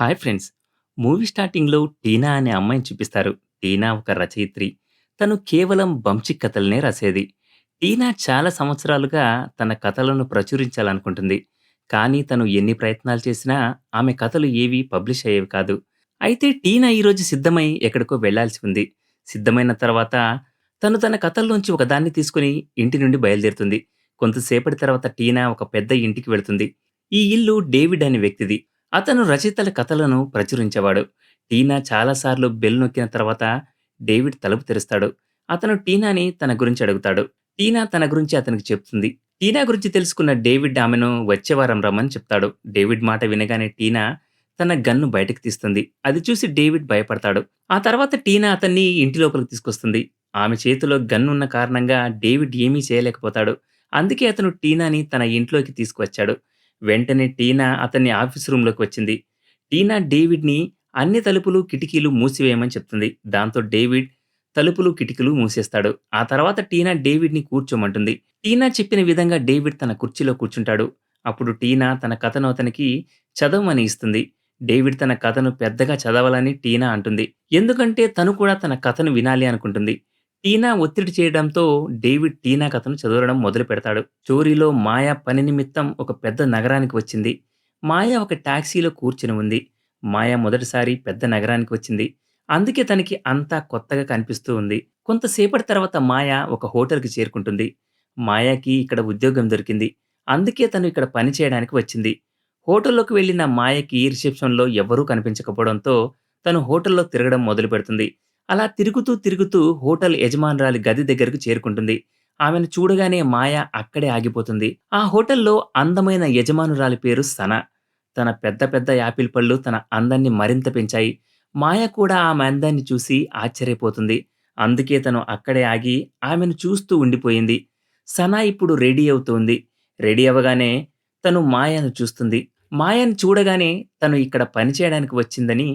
Hi friends. Movie స్టార్టింగ్‌లో టీనా అనే అమ్మాయిని చూపిస్తారు. టీనా ఒక రచయిత్రి. తను కేవలం బంశి కథలనే రాసేది. టీనా చాలా సంవత్సరాలుగా తన కథలను ప్రచురించాలనుకుంటుంది. కానీ తను ఎన్ని ప్రయత్నాలు చేసినా ఆమె కథలు ఏవి పబ్లిష్ అయ్యేవి కాదు. అయితే టీనా ఈరోజు సిద్ధమై ఎక్కడికో వెళ్ళాల్సి ఉంది. సిద్ధమైన తర్వాత తను తన కథల్లోంచి ఒకదాన్ని తీసుకొని ఇంటి నుండి బయలుదేరుతుంది. కొంతసేపటి తర్వాత టీనా ఒక పెద్ద ఇంటికి వెళుతుంది. ఈ ఇల్లు డేవిడ్ అనే వ్యక్తిది. అతను రచయితల కథలను ప్రచురించేవాడు. టీనా చాలాసార్లు బెల్ నొక్కిన తర్వాత డేవిడ్ తలుపు తెరుస్తాడు. అతను టీనాని తన గురించి అడుగుతాడు. టీనా తన గురించి అతనికి చెప్తుంది. టీనా గురించి తెలుసుకున్న డేవిడ్ ఆమెను వచ్చే వారం రమ్మని చెప్తాడు. డేవిడ్ మాట వినగానే టీనా తన గన్ను బయటకు తీస్తుంది. అది చూసి డేవిడ్ భయపడతాడు. ఆ తర్వాత టీనా అతన్ని ఇంటి లోపలికి తీసుకొస్తుంది. ఆమె చేతిలో గన్ ఉన్న కారణంగా డేవిడ్ ఏమీ చేయలేకపోతాడు. అందుకే అతను టీనాని తన ఇంట్లోకి తీసుకువచ్చాడు. వెంటనే టీనా అతన్ని ఆఫీస్ రూమ్‌లోకి వచ్చింది. టీనా డేవిడ్‌ని అన్ని తలుపులు, కిటికీలు మూసివేయమని చెప్తుంది. దాంతో డేవిడ్ తలుపులు, కిటికీలు మూసేస్తాడు. ఆ తర్వాత టీనా డేవిడ్‌ని కూర్చోమంటుంది. టీనా చెప్పిన విధంగా డేవిడ్ తన కుర్చీలో కూర్చుంటాడు. అప్పుడు టీనా తన కథను అతనికి చదవమని ఇస్తుంది. డేవిడ్ తన కథను పెద్దగా చదవాలని టీనా అంటుంది. ఎందుకంటే తను కూడా తన కథను వినాలి అనుకుంటుంది. టీనా ఒత్తిడి చేయడంతో డేవిడ్ టీనా కథను చదవడం మొదలుపెడతాడు. స్టోరీలో మాయ పని నిమిత్తం ఒక పెద్ద నగరానికి వచ్చింది. మాయ ఒక టాక్సీలో కూర్చుని ఉంది. మాయ మొదటిసారి పెద్ద నగరానికి వచ్చింది. అందుకే తనకి అంతా కొత్తగా కనిపిస్తూ ఉంది. కొంతసేపటి తర్వాత మాయ ఒక హోటల్‌కి చేరుకుంటుంది. మాయకి ఇక్కడ ఉద్యోగం దొరికింది. అందుకే తను ఇక్కడ పని చేయడానికి వచ్చింది. హోటల్‌లోకి వెళ్ళిన మాయకి రిసెప్షన్‌లో ఎవ్వరూ కనిపించకపోవడంతో తను హోటల్‌లో తిరగడం మొదలుపెడుతుంది. అలా తిరుగుతూ, తిరుగుతూ హోటల్ యజమానురాలి గది దగ్గరకు చేరుకుంటుంది. ఆమెను చూడగానే మాయ అక్కడే ఆగిపోతుంది. ఆ హోటల్‌లో అందమైన యజమానురాలి పేరు సన. తన పెద్ద పెద్ద యాపిల్ పళ్ళు తన అందాన్ని మరింత పెంచాయి. మాయ కూడా ఆమె అందాన్ని చూసి ఆశ్చర్యపోతుంది. అందుకే తను అక్కడే ఆగి ఆమెను చూస్తూ ఉండిపోయింది. సన ఇప్పుడు రెడీ అవుతోంది. రెడీ అవ్వగానే తను మాయను చూస్తుంది. మాయను చూడగానే తను ఇక్కడ పని చేయడానికి వచ్చిందని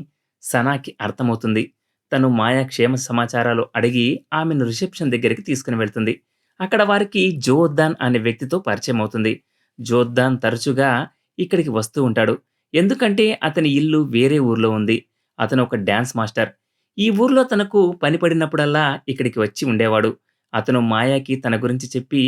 సనాకి అర్థమవుతుంది. తను మాయ క్షేమ సమాచారాలు అడిగి ఆమెను రిసెప్షన్ దగ్గరికి తీసుకుని వెళ్తుంది. అక్కడ వారికి జోర్దాన్ అనే వ్యక్తితో పరిచయం అవుతుంది. జోర్దాన్ తరచుగా ఇక్కడికి వస్తూ ఉంటాడు. ఎందుకంటే అతని ఇల్లు వేరే ఊర్లో ఉంది. అతను ఒక డాన్స్ మాస్టర్. ఈ ఊర్లో తనకు పని పడినప్పుడల్లా ఇక్కడికి వచ్చి ఉండేవాడు. అతను మాయాకి తన గురించి చెప్పి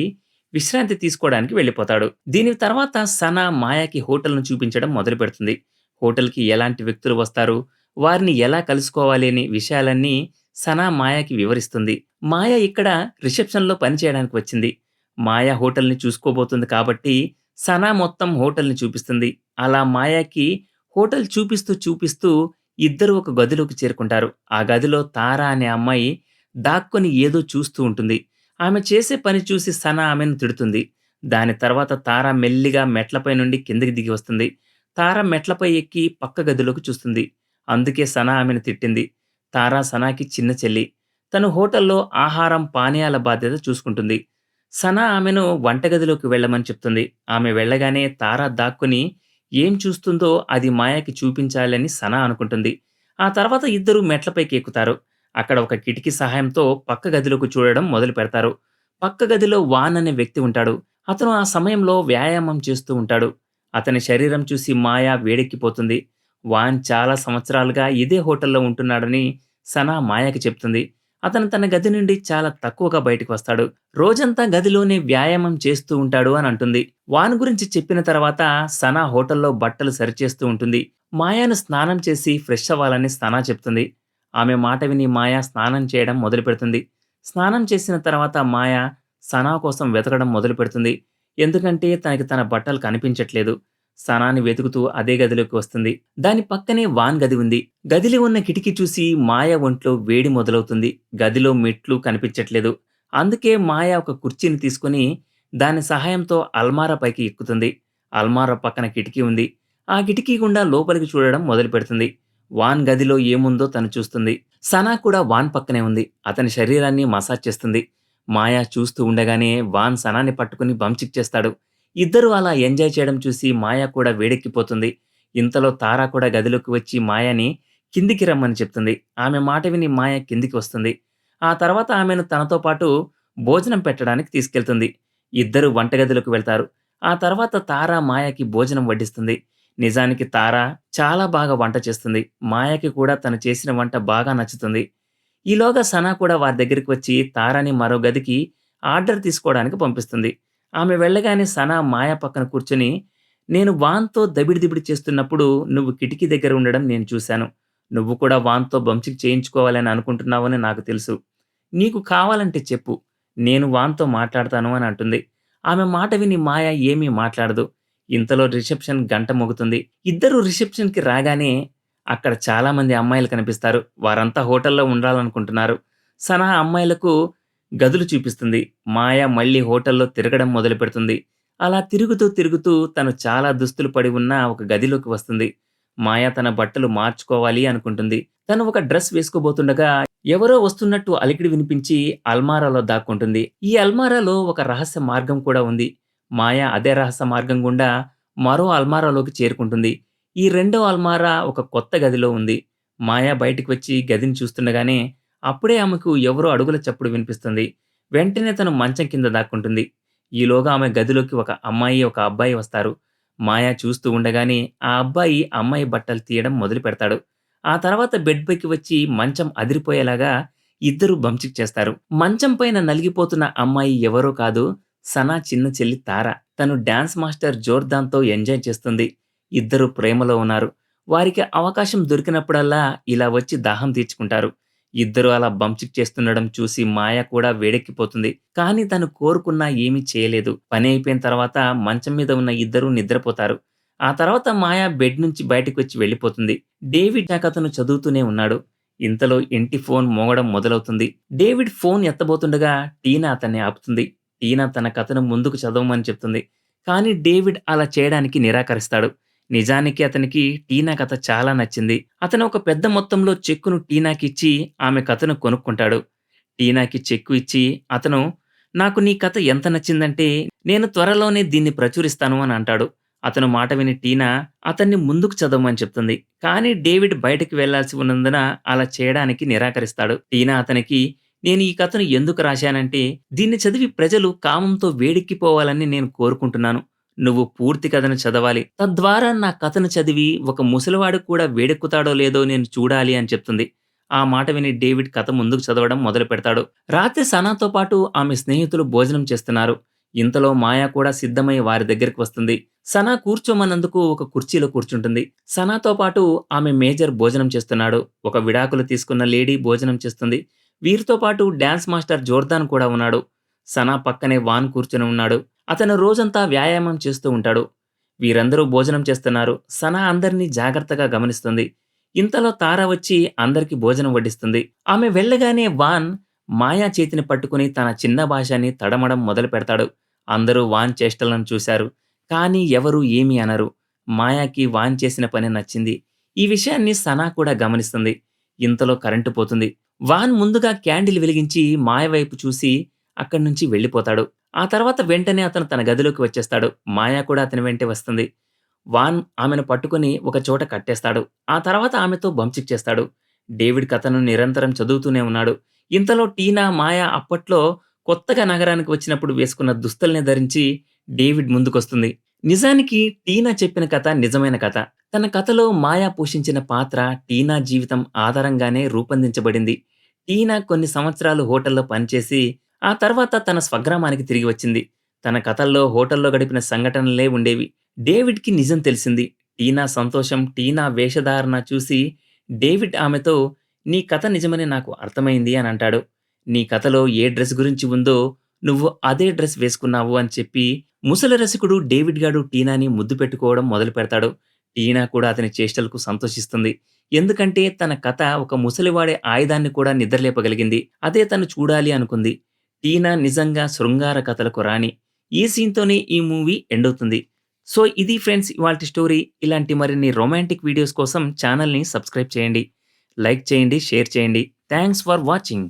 విశ్రాంతి తీసుకోవడానికి వెళ్ళిపోతాడు. దీని తర్వాత సన మాయాకి హోటల్‌ను చూపించడం మొదలుపెడుతుంది. హోటల్‌కి ఎలాంటి వ్యక్తులు వస్తారు, వారిని ఎలా కలుసుకోవాలి అనే విషయాలన్నీ సనా మాయకి వివరిస్తుంది. మాయ ఇక్కడ రిసెప్షన్‌లో పని చేయడానికి వచ్చింది. మాయ హోటల్‌ని చూసుకోబోతుంది కాబట్టి సనా మొత్తం హోటల్‌ని చూపిస్తుంది. అలా మాయకి హోటల్ చూపిస్తూ, చూపిస్తూ ఇద్దరు ఒక గదిలోకి చేరుకుంటారు. ఆ గదిలో తార అనే అమ్మాయి దాక్కొని ఏదో చూస్తూ ఉంటుంది. ఆమె చేసే పని చూసి సన ఆమెను తిడుతుంది. దాని తర్వాత తార మెల్లిగా మెట్లపై నుండి కిందకి దిగి వస్తుంది. తార మెట్లపై ఎక్కి పక్క గదిలోకి చూస్తుంది. అందుకే సన ఆమెను తిట్టింది. తార సనాకి చిన్న చెల్లి. తను హోటల్‌లో ఆహారం, పానీయాల బాధ్యత చూసుకుంటుంది. సన ఆమెను వంటగదిలోకి వెళ్ళమని చెప్తుంది. ఆమె వెళ్ళగానే తార దాక్కుని ఏం చూస్తుందో అది మాయకి చూపించాలని సన అనుకుంటుంది. ఆ తర్వాత ఇద్దరూ మెట్లపైకి ఎక్కుతారు. అక్కడ ఒక కిటికీ సహాయంతో పక్క గదిలోకి చూడడం మొదలుపెడతారు. పక్క గదిలో వాన్ అనే వ్యక్తి ఉంటాడు. అతను ఆ సమయంలో వ్యాయామం చేస్తూ ఉంటాడు. అతని శరీరం చూసి మాయ వేడెక్కిపోతుంది. వాన్ చాలా సంవత్సరాలుగా ఇదే హోటల్‌లో ఉంటున్నాడని సనా మాయకి చెప్తుంది. అతను తన గది నుండి చాలా తక్కువగా బయటకు వస్తాడు. రోజంతా గదిలోనే వ్యాయామం చేస్తూ ఉంటాడు అని అంటుంది. వాన్ గురించి చెప్పిన తర్వాత సనా హోటల్‌లో బట్టలు సరిచేస్తూ ఉంటుంది. మాయను స్నానం చేసి ఫ్రెష్ అవ్వాలని సనా చెప్తుంది. ఆమె మాట విని మాయ స్నానం చేయడం మొదలుపెడుతుంది. స్నానం చేసిన తర్వాత మాయ సనా కోసం వెతకడం మొదలుపెడుతుంది. ఎందుకంటే తనకి తన బట్టలు కనిపించట్లేదు. సనాని వెతుకుతూ అదే గదిలోకి వస్తుంది. దాని పక్కనే వాన్ గది ఉంది. గదిలో ఉన్న కిటికీ చూసి మాయ ఒంట్లో వేడి మొదలవుతుంది. గదిలో మెట్లు కనిపించట్లేదు. అందుకే మాయ ఒక కుర్చీని తీసుకొని దాని సహాయంతో అల్మారా పైకి ఎక్కుతుంది. అల్మారా పక్కన కిటికీ ఉంది. ఆ కిటికీ గుండా లోపలికి చూడడం మొదలుపెడుతుంది. వాన్ గదిలో ఏముందో తను చూస్తుంది. సనా కూడా వాన్ పక్కనే ఉంది. అతని శరీరాన్ని మసాజ్ చేస్తుంది. మాయ చూస్తూ ఉండగానే వాన్ సనాని పట్టుకుని బంచిక్ చేస్తాడు. ఇద్దరూ అలా ఎంజాయ్ చేయడం చూసి మాయ కూడా వేడెక్కిపోతుంది. ఇంతలో తార కూడా గదిలోకి వచ్చి మాయని కిందికి రమ్మని చెప్తుంది. ఆమె మాట విని మాయ కిందికి వస్తుంది. ఆ తర్వాత ఆమెను తనతో పాటు భోజనం పెట్టడానికి తీసుకెళ్తుంది. ఇద్దరు వంటగదిలోకి వెళ్తారు. ఆ తర్వాత తార మాయకి భోజనం వడ్డిస్తుంది. నిజానికి తార చాలా బాగా వంట చేస్తుంది. మాయకి కూడా తను చేసిన వంట బాగా నచ్చుతుంది. ఈలోగా సనా కూడా వారి దగ్గరికి వచ్చి తారని మరో గదికి ఆర్డర్ తీసుకోవడానికి పంపిస్తుంది. ఆమె వెళ్ళగానే సనా మాయ పక్కన కూర్చొని, "నేను వాన్‌తో దబిడి దిబిడి చేస్తున్నప్పుడు నువ్వు కిటికీ దగ్గర ఉండడం నేను చూశాను. నువ్వు కూడా వాన్‌తో బంచిక్ చేయించుకోవాలని అనుకుంటున్నావని నాకు తెలుసు. నీకు కావాలంటే చెప్పు. నేను వాన్‌తో మాట్లాడతాను" అని అంటుంది. ఆమె మాట విని మాయ ఏమీ మాట్లాడదు. ఇంతలో రిసెప్షన్ గంట మోగుతుంది. ఇద్దరూ రిసెప్షన్‌కి రాగానే అక్కడ చాలామంది అమ్మాయిలు కనిపిస్తారు. వారంతా హోటల్‌లో ఉండాలనుకుంటున్నారు. సనా అమ్మాయిలకు గదులు చూపిస్తుంది. మాయ మళ్ళీ హోటల్‌లో తిరగడం మొదలుపెడుతుంది. అలా తిరుగుతూ, తిరుగుతూ తను చాలా దుస్తులు పడి ఉన్న ఒక గదిలోకి వస్తుంది. మాయ తన బట్టలు మార్చుకోవాలి అనుకుంటుంది. తను ఒక డ్రెస్ వేసుకోబోతుండగా ఎవరో వస్తున్నట్టు అలికిడి వినిపించి అల్మారాలో దాక్కుంటుంది. ఈ అల్మారాలో ఒక రహస్య మార్గం కూడా ఉంది. మాయ అదే రహస్య మార్గం గుండా మరో అల్మారాలోకి చేరుకుంటుంది. ఈ రెండో అల్మారా ఒక కొత్త గదిలో ఉంది. మాయ బయటికి వచ్చి గదిని చూస్తుండగానే అప్పుడే ఆమెకు ఎవరో అడుగుల చప్పుడు వినిపిస్తుంది. వెంటనే తను మంచం కింద దాక్కుంటుంది. ఈలోగా ఆమె గదిలోకి ఒక అమ్మాయి, ఒక అబ్బాయి వస్తారు. మాయ చూస్తూ ఉండగానే ఆ అబ్బాయి అమ్మాయి బట్టలు తీయడం మొదలుపెడతాడు. ఆ తర్వాత బెడ్ పైకి వచ్చి మంచం అదిరిపోయేలాగా ఇద్దరూ బంచిక్ చేస్తారు. మంచం పైన నలిగిపోతున్న అమ్మాయి ఎవరో కాదు, సనా చిన్న చెల్లి తార. తను డాన్స్ మాస్టర్ జోర్దాన్‌తో ఎంజాయ్ చేస్తుంది. ఇద్దరు ప్రేమలో ఉన్నారు. వారికి అవకాశం దొరికినప్పుడల్లా ఇలా వచ్చి దాహం తీర్చుకుంటారు. ఇద్దరు అలా బంచిక్ చేస్తుండడం చూసి మాయ కూడా వేడెక్కిపోతుంది. కానీ తను కోరుకున్నా ఏమీ చేయలేదు. పని అయిపోయిన తర్వాత మంచం మీద ఉన్న ఇద్దరూ నిద్రపోతారు. ఆ తర్వాత మాయ బెడ్ నుంచి బయటకొచ్చి వెళ్ళిపోతుంది. డేవిడ్ కథను చదువుతూనే ఉన్నాడు. ఇంతలో ఇంటి ఫోన్ మోగడం మొదలవుతుంది. డేవిడ్ ఫోన్ ఎత్తబోతుండగా టీనా అతన్ని ఆపుతుంది. టీనా తన కథను ముందుకు చదవమని చెప్తుంది. కానీ డేవిడ్ అలా చేయడానికి నిరాకరిస్తాడు. నిజానికి అతనికి టీనా కథ చాలా నచ్చింది. అతను ఒక పెద్ద మొత్తంలో చెక్కును టీనాకిచ్చి ఆమె కథను కొనుక్కుంటాడు. టీనాకి చెక్కు ఇచ్చి అతను, "నాకు నీ కథ ఎంత నచ్చిందంటే నేను త్వరలోనే దీన్ని ప్రచురిస్తాను" అని అంటాడు. అతను మాట విని టీనా అతన్ని ముందుకు చదవమని చెప్తుంది. కానీ డేవిడ్ బయటకి వెళ్లాల్సి ఉన్నందున అలా చేయడానికి నిరాకరిస్తాడు. టీనా అతనికి, "నేను ఈ కథను ఎందుకు రాశానంటే దీన్ని చదివి ప్రజలు కామంతో వేడెక్కిపోవాలని నేను కోరుకుంటున్నాను. నువ్వు పూర్తి కథను చదవాలి. తద్వారా నా కథను చదివి ఒక ముసలివాడు కూడా వేడెక్కుతాడో లేదో నేను చూడాలి" అని చెప్తుంది. ఆ మాట విని డేవిడ్ కథ ముందుకు చదవడం మొదలుపెడతాడు. రాత్రి సనాతో పాటు ఆమె స్నేహితులు భోజనం చేస్తున్నారు. ఇంతలో మాయ కూడా సిద్ధమై వారి దగ్గరికి వస్తుంది. సనా కూర్చోమన్నందుకు ఒక కుర్చీలో కూర్చుంటుంది. సనాతో పాటు ఆమె మేజర్ భోజనం చేస్తున్నాడు. ఒక విడాకులు తీసుకున్న లేడీ భోజనం చేస్తుంది. వీరితో పాటు డాన్స్ మాస్టర్ జోర్దాన్ కూడా ఉన్నాడు. సనా పక్కనే వాన్ కూర్చొని ఉన్నాడు. అతను రోజంతా వ్యాయామం చేస్తూ ఉంటాడు. వీరందరూ భోజనం చేస్తున్నారు. సనా అందరినీ జాగ్రత్తగా గమనిస్తుంది. ఇంతలో తార వచ్చి అందరికి భోజనం వడ్డిస్తుంది. ఆమె వెళ్ళగానే వాన్ మాయా చేతిని పట్టుకుని తన చిన్న భాషని తడమడం మొదలు పెడతాడు. అందరూ వాన్ చేష్టలను చూశారు. కానీ ఎవరూ ఏమీ అనరు. మాయాకి వాన్ చేసిన పని నచ్చింది. ఈ విషయాన్ని సనా కూడా గమనిస్తుంది. ఇంతలో కరెంటు పోతుంది. వాన్ ముందుగా క్యాండిల్ వెలిగించి మాయ వైపు చూసి అక్కడి నుంచి వెళ్ళిపోతాడు. ఆ తర్వాత వెంటనే అతను తన గదిలోకి వచ్చేస్తాడు. మాయ కూడా అతని వెంటే వస్తుంది. వాన్ ఆమెను పట్టుకుని ఒక చోట కట్టేస్తాడు. ఆ తర్వాత ఆమెతో బంచిక్ చేస్తాడు. డేవిడ్ కథను నిరంతరం చదువుతూనే ఉన్నాడు. ఇంతలో టీనా, మాయ అప్పట్లో కొత్తగా నగరానికి వచ్చినప్పుడు వేసుకున్న దుస్తుల్ని ధరించి డేవిడ్ ముందుకొస్తుంది. నిజానికి టీనా చెప్పిన కథ నిజమైన కథ. తన కథలో మాయ పోషించిన పాత్ర టీనా జీవితం ఆధారంగానే రూపొందించబడింది. టీనా కొన్ని సంవత్సరాలు హోటల్లో పనిచేసి ఆ తర్వాత తన స్వగ్రామానికి తిరిగి వచ్చింది. తన కథల్లో హోటల్లో గడిపిన సంఘటనలే ఉండేవి. డేవిడ్‌కి నిజం తెలిసింది. టీనా సంతోషం, టీనా వేషధారణ చూసి డేవిడ్ ఆమెతో, "నీ కథ నిజమని నాకు అర్థమైంది" అని అంటాడు. "నీ కథలో ఏ డ్రెస్ గురించి ఉందో నువ్వు అదే డ్రెస్ వేసుకున్నావు" అని చెప్పి ముసలి రసికుడు డేవిడ్ గాడు టీనాని ముద్దు పెట్టుకోవడం మొదలుపెడతాడు. టీనా కూడా అతని చేష్టలకు సంతోషిస్తుంది. ఎందుకంటే తన కథ ఒక ముసలివాడి ఆయుధాన్ని కూడా నిద్రలేపగలిగింది. అదే తను చూడాలి అనుకుంది. టీనా నిజంగా శృంగార కథలకు రాణి. ఈ సీన్‌తోనే ఈ మూవీ ఎండ్ అవుతుంది. సో, ఇది ఫ్రెండ్స్ ఇవాల్టి స్టోరీ. ఇలాంటి మరిన్ని రొమాంటిక్ వీడియోస్ కోసం ఛానల్‌ని సబ్స్క్రైబ్ చేయండి. లైక్ చేయండి, షేర్ చేయండి. Thanks for watching.